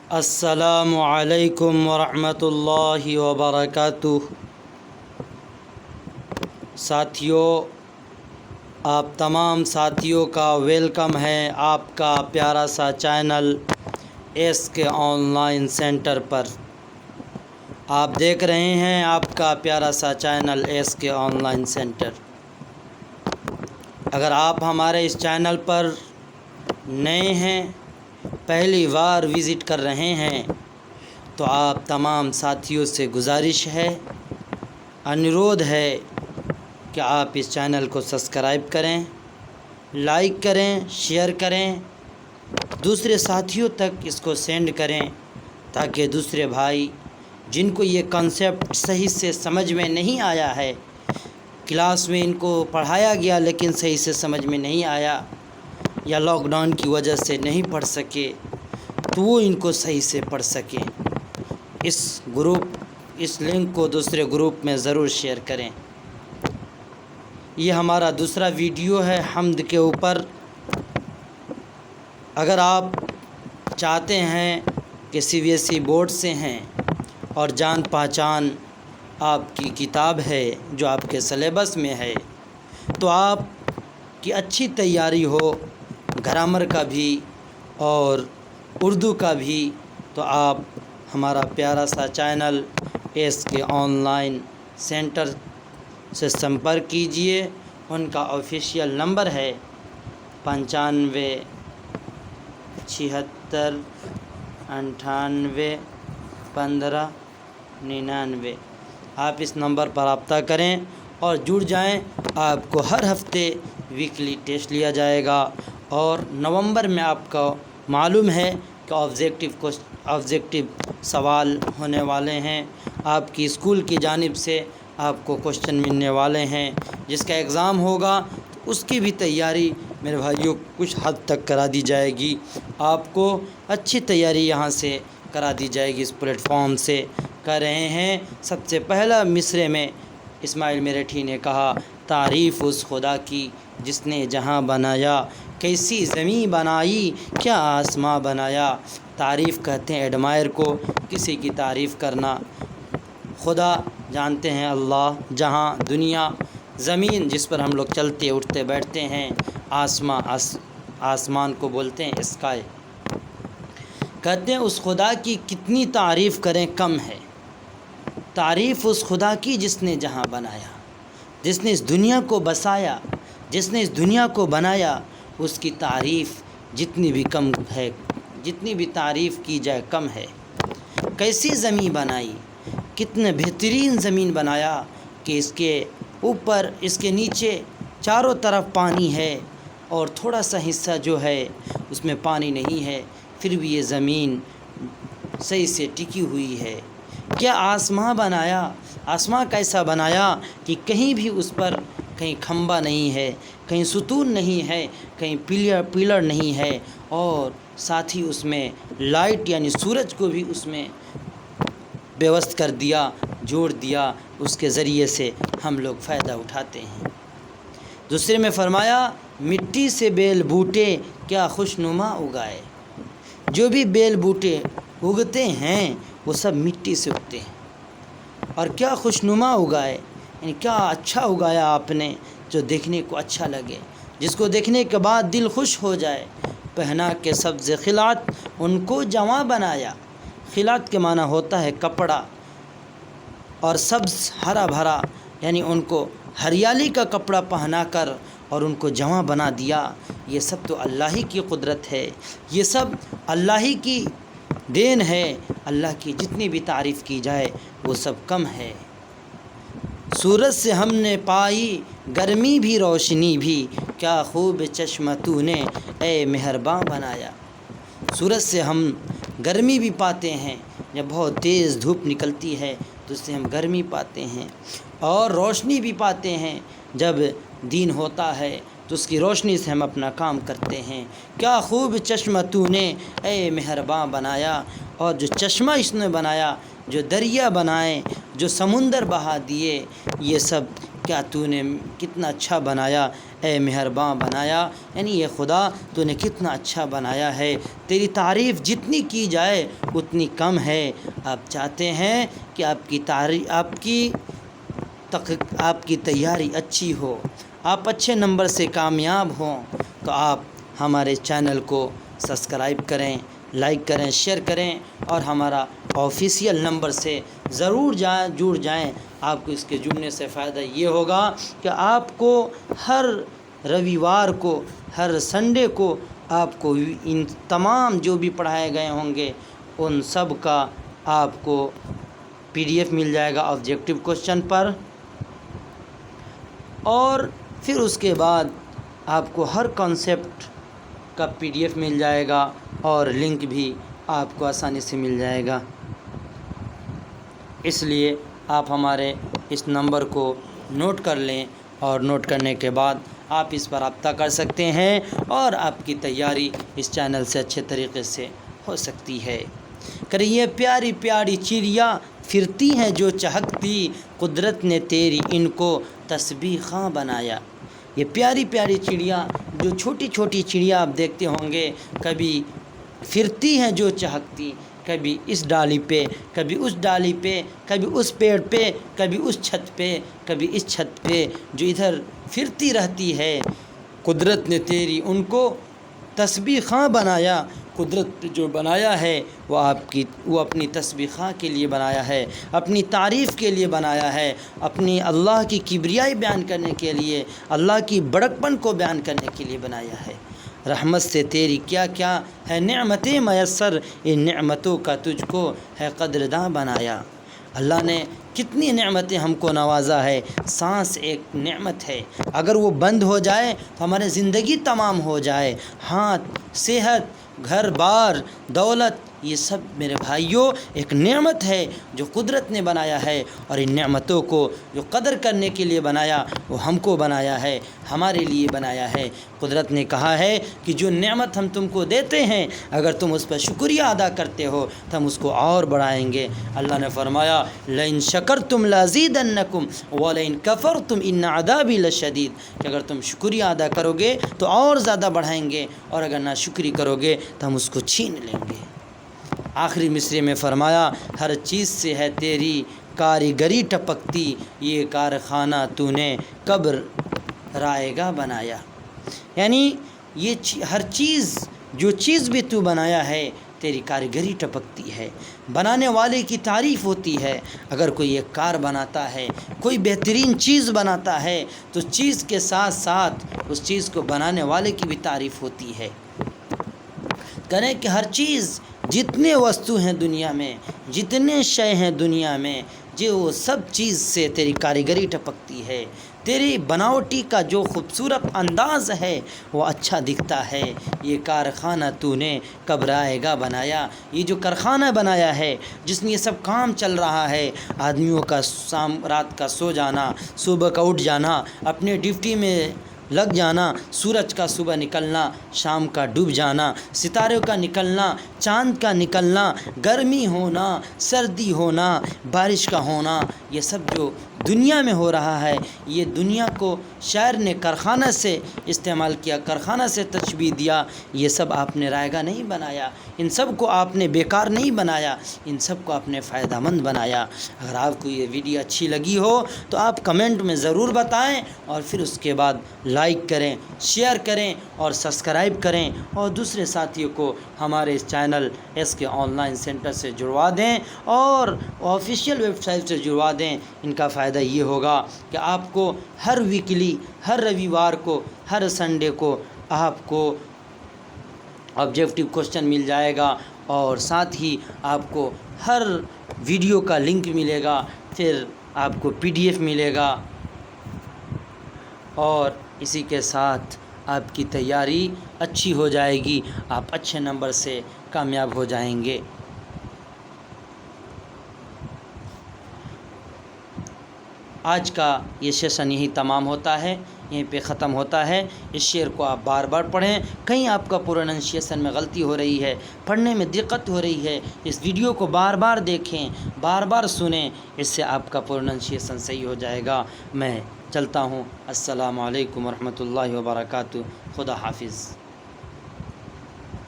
السلام علیکم ورحمۃ اللہ وبرکاتہ۔ ساتھیوں، آپ تمام ساتھیوں کا ویلکم ہے آپ کا پیارا سا چینل ایس کے آن لائن سینٹر پر۔ آپ دیکھ رہے ہیں آپ کا پیارا سا چینل ایس کے آن لائن سینٹر۔ اگر آپ ہمارے اس چینل پر نئے ہیں، پہلی بار وزٹ کر رہے ہیں، تو آپ تمام ساتھیوں سے گزارش ہے، انورودھ ہے کہ آپ اس چینل کو سبسکرائب کریں، لائک کریں، شیئر کریں، دوسرے ساتھیوں تک اس کو سینڈ کریں، تاکہ دوسرے بھائی جن کو یہ کنسیپٹ صحیح سے سمجھ میں نہیں آیا ہے، کلاس میں ان کو پڑھایا گیا لیکن صحیح سے سمجھ میں نہیں آیا، یا لاک ڈاؤن کی وجہ سے نہیں پڑھ سکے، تو وہ ان کو صحیح سے پڑھ سکیں۔ اس لنک کو دوسرے گروپ میں ضرور شیئر کریں۔ یہ ہمارا دوسرا ویڈیو ہے حمد کے اوپر۔ اگر آپ چاہتے ہیں کہ C B S E board سے ہیں اور جان پہچان آپ کی کتاب ہے جو آپ کے سلیبس میں ہے، تو آپ کی اچھی تیاری ہو گرامر کا بھی اور اردو کا بھی، تو آپ ہمارا پیارا سا چینل ایس کے آن لائن سینٹر سے سمپرک کیجئے۔ ان کا آفیشیل نمبر ہے 95 76 98 15 99۔ آپ اس نمبر پر رابطہ کریں اور جڑ جائیں۔ آپ کو ہر ہفتے ویکلی ٹیسٹ لیا جائے گا، اور نومبر میں آپ کو معلوم ہے کہ آبجیکٹیو سوال ہونے والے ہیں۔ آپ کی اسکول کی جانب سے آپ کو کوشچن ملنے والے ہیں، جس کا ایگزام ہوگا تو اس کی بھی تیاری میرے بھائیوں کچھ حد تک کرا دی جائے گی۔ آپ کو اچھی تیاری یہاں سے کرا دی جائے گی، اس پلیٹ فارم سے کر رہے ہیں۔ سب سے پہلا مصرعے میں اسماعیل میرٹھی نے کہا، تعریف اس خدا کی جس نے جہاں بنایا، کیسی زمیں بنائی کیا آسماں بنایا۔ تعریف کہتے ہیں ایڈمائر کو، کسی کی تعریف کرنا۔ خدا جانتے ہیں اللہ، جہاں دنیا، زمین جس پر ہم لوگ چلتے اٹھتے بیٹھتے ہیں، آسمان کو بولتے ہیں اسکائی۔ کہتے ہیں اس خدا کی کتنی تعریف کریں کم ہے۔ تعریف اس خدا کی جس نے جہاں بنایا، جس نے اس دنیا کو بسایا، جس نے اس دنیا کو بنایا، اس کی تعریف جتنی بھی کم ہے، جتنی بھی تعریف کی جائے کم ہے۔ کیسی زمین بنائی، کتنے بہترین زمین بنایا کہ اس کے اوپر اس کے نیچے چاروں طرف پانی ہے، اور تھوڑا سا حصہ جو ہے اس میں پانی نہیں ہے، پھر بھی یہ زمین صحیح سے ٹکی ہوئی ہے۔ کیا آسماں بنایا، آسماں کیسا بنایا کہ کہیں بھی اس پر کہیں کھمبا نہیں ہے، کہیں ستون نہیں ہے، کہیں پلر نہیں ہے، اور ساتھ ہی اس میں لائٹ یعنی سورج کو بھی اس میں ویوست کر دیا، جوڑ دیا، اس کے ذریعے سے ہم لوگ فائدہ اٹھاتے ہیں۔ دوسرے میں فرمایا، مٹی سے بیل بوٹے کیا خوشنما اگائے۔ جو بھی بیل بوٹے اگتے ہیں وہ سب مٹی سے اگتے ہیں، اور کیا خوشنما اگائے، یعنی کیا اچھا اگایا آپ نے جو دیکھنے کو اچھا لگے، جس کو دیکھنے کے بعد دل خوش ہو جائے۔ پہنا کے سبز خلعت ان کو جواں بنایا۔ خلعت کے معنی ہوتا ہے کپڑا، اور سبز ہرا بھرا، یعنی ان کو ہریالی کا کپڑا پہنا کر اور ان کو جواں بنا دیا۔ یہ سب تو اللہ ہی کی قدرت ہے، یہ سب اللہ ہی کی دین ہے۔ اللہ کی جتنی بھی تعریف کی جائے وہ سب کم ہے۔ سورج سے ہم نے پائی گرمی بھی روشنی بھی، کیا خوب چشمہ تو نے اے مہرباں بنایا۔ سورج سے ہم گرمی بھی پاتے ہیں، جب بہت تیز دھوپ نکلتی ہے تو اس سے ہم گرمی پاتے ہیں، اور روشنی بھی پاتے ہیں جب دن ہوتا ہے تو اس کی روشنی سے ہم اپنا کام کرتے ہیں۔ کیا خوب چشمہ تو نے اے مہرباں بنایا۔ اور جو چشمہ اس نے بنایا، جو دریا بنائے، جو سمندر بہا دیے، یہ سب کیا تو نے کتنا اچھا بنایا اے مہرباں بنایا، یعنی یہ خدا تو نے کتنا اچھا بنایا ہے، تیری تعریف جتنی کی جائے اتنی کم ہے۔ آپ چاہتے ہیں کہ آپ کی تیاری اچھی ہو، آپ اچھے نمبر سے کامیاب ہوں، تو آپ ہمارے چینل کو سبسکرائب کریں، لائک کریں، شیئر کریں، اور ہمارا آفیشیل نمبر سے ضرور جڑ جائیں۔ آپ کو اس کے جڑنے سے فائدہ یہ ہوگا کہ آپ کو ہر رویوار کو، ہر سنڈے کو آپ کو ان تمام جو بھی پڑھائے گئے ہوں گے ان سب کا آپ کو PDF مل جائے گا آبجیکٹیو کوشچن پر، اور پھر اس کے بعد آپ کو ہر کانسیپٹ کا PDF مل جائے گا، اور لنک بھی آپ کو آسانی سے مل جائے گا۔ اس لیے آپ ہمارے اس نمبر کو نوٹ کر لیں، اور نوٹ کرنے کے بعد آپ اس پر رابطہ کر سکتے ہیں، اور آپ کی تیاری اس چینل سے اچھے طریقے سے ہو سکتی ہے۔ کہ یہ پیاری پیاری چڑیا پھرتی ہیں جو چہکتی، قدرت نے تیری ان کو تسبیح خواں بنایا۔ یہ پیاری پیاری چڑیا، جو چھوٹی چھوٹی چڑیا آپ دیکھتے ہوں گے، کبھی پھرتی ہیں جو چہکتی، کبھی اس ڈالی پہ، کبھی اس ڈالی پہ، کبھی اس پیڑ پہ، کبھی اس چھت پہ، کبھی اس چھت پہ، جو ادھر پھرتی رہتی ہے۔ قدرت نے تیری ان کو تسبیح خواں بنایا۔ قدرت جو بنایا ہے وہ اپنی تسبیح خواں کے لیے بنایا ہے، اپنی تعریف کے لیے بنایا ہے، اپنی اللہ کی کبریائی بیان کرنے کے لیے، اللہ کی بڑکپن کو بیان کرنے کے لیے بنایا ہے۔ رحمت سے تیری کیا کیا ہے نعمتیں میسر، ان نعمتوں کا تجھ کو ہے قدرداں بنایا۔ اللہ نے کتنی نعمتیں ہم کو نوازا ہے۔ سانس ایک نعمت ہے، اگر وہ بند ہو جائے تو ہماری زندگی تمام ہو جائے۔ ہاتھ، صحت، گھر بار، دولت، یہ سب میرے بھائیوں ایک نعمت ہے جو قدرت نے بنایا ہے، اور ان نعمتوں کو جو قدر کرنے کے لیے بنایا وہ ہم کو بنایا ہے، ہمارے لیے بنایا ہے۔ قدرت نے کہا ہے کہ جو نعمت ہم تم کو دیتے ہیں اگر تم اس پر شکریہ ادا کرتے ہو تو ہم اس کو اور بڑھائیں گے۔ اللہ نے فرمایا لئن شکرتم لازیدنکم ولئن کفرتم ان عذابی لشدید، کہ اگر تم شکریہ ادا کرو گے تو اور زیادہ بڑھائیں گے، اور اگر ناشکری کرو گے تو ہم اس کو چھین لیں گے۔ آخری مصرے میں فرمایا ہر چیز سے ہے تیری کاریگری ٹپکتی، یہ کارخانہ تو نے کب رائے گا بنایا۔ یعنی یہ ہر چیز، جو چیز بھی تو بنایا ہے تیری کاریگری ٹپکتی ہے، بنانے والے کی تعریف ہوتی ہے۔ اگر کوئی ایک کار بناتا ہے، کوئی بہترین چیز بناتا ہے، تو چیز کے ساتھ ساتھ اس چیز کو بنانے والے کی بھی تعریف ہوتی ہے۔ کریں کہ ہر چیز، جتنے وستو ہیں دنیا میں، جتنے شے ہیں دنیا میں، جو وہ سب چیز سے تیری کاریگری ٹپکتی ہے، تیری بناوٹی کا جو خوبصورت انداز ہے وہ اچھا دکھتا ہے۔ یہ کارخانہ تو نے کب رائے گا بنایا، یہ جو کارخانہ بنایا ہے جس میں یہ سب کام چل رہا ہے، آدمیوں کا رات کا سو جانا، صبح کا اٹھ جانا، اپنے ڈیوٹی میں لگ جانا، سورج کا صبح نکلنا، شام کا ڈوب جانا، ستاروں کا نکلنا، چاند کا نکلنا، گرمی ہونا، سردی ہونا، بارش کا ہونا، یہ سب جو دنیا میں ہو رہا ہے، یہ دنیا کو شاعر نے کارخانہ سے استعمال کیا، کارخانہ سے تشبیہ دیا۔ یہ سب آپ نے رائے گاہ نہیں بنایا، ان سب کو آپ نے بیکار نہیں بنایا، ان سب کو آپ نے فائدہ مند بنایا۔ اگر آپ کو یہ ویڈیو اچھی لگی ہو تو آپ کمنٹ میں ضرور بتائیں، اور پھر اس کے بعد لائک کریں، شیئر کریں اور سبسکرائب کریں، اور دوسرے ساتھیوں کو ہمارے اس channel SK online center سے جڑوا دیں، اور آفیشیل ویب سائٹ سے جڑوا دیں۔ ان کا فائدہ یہ ہوگا کہ آپ کو ہر ویکلی، ہر رویوار کو، ہر سنڈے کو آپ کو آبجیکٹیو کوشچن مل جائے گا، اور ساتھ ہی آپ کو ہر ویڈیو کا لنک ملے گا، پھر آپ کو PDF ملے گا، اور اسی کے ساتھ آپ کی تیاری اچھی ہو جائے گی، آپ اچھے نمبر سے کامیاب ہو جائیں گے۔ آج کا یہ سیشن یہی تمام ہوتا ہے۔ یہیں پہ ختم ہوتا ہے۔ اس شعر کو آپ بار بار پڑھیں، کہیں آپ کا پروننسیشن میں غلطی ہو رہی ہے، پڑھنے میں دقت ہو رہی ہے، اس ویڈیو کو بار بار دیکھیں، بار بار سنیں، اس سے آپ کا پروننسیشن صحیح ہو جائے گا۔ میں چلتا ہوں۔ السلام علیکم ورحمۃ اللہ وبرکاتہ۔ خدا حافظ۔